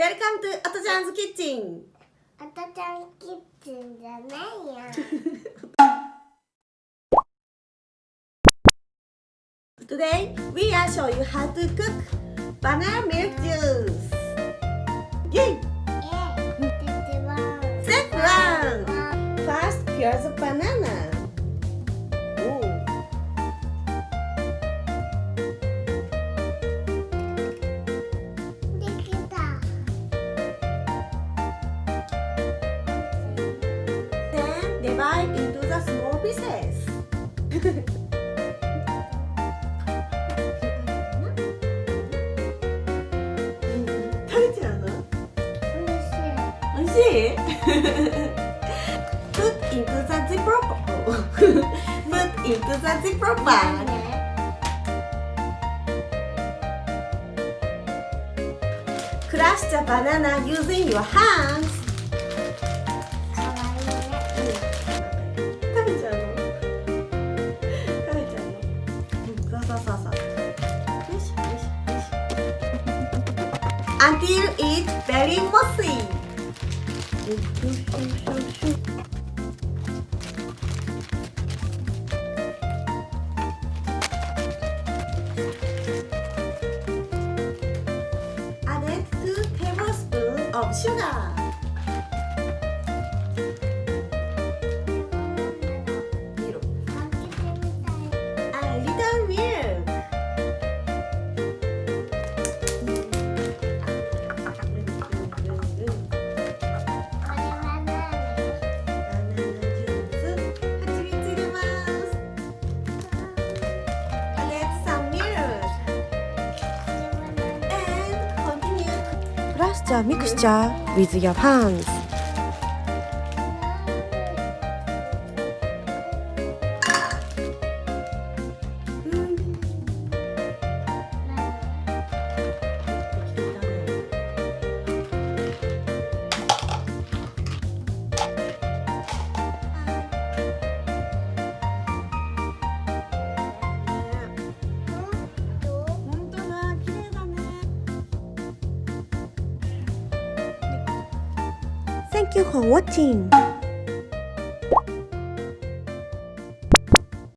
Welcome to あとちゃんズキッチン。あとちゃんキッチンじゃないや。Today we are show you how to cook banana milk juice. Yay! Step 1. First, peel the banana. Oh. Then divide into the small pieces. 美味しい？Put into the ziplock. Put into the ziplock bag. Crush the banana using your hands. 食べちゃうの？食べちゃうの？そうそうそうそう。よしよしよし。Until it's very mushy. Add 2 tablespoons of sugar. A little milk. Brush the mixture with your hands. Thank you for watching.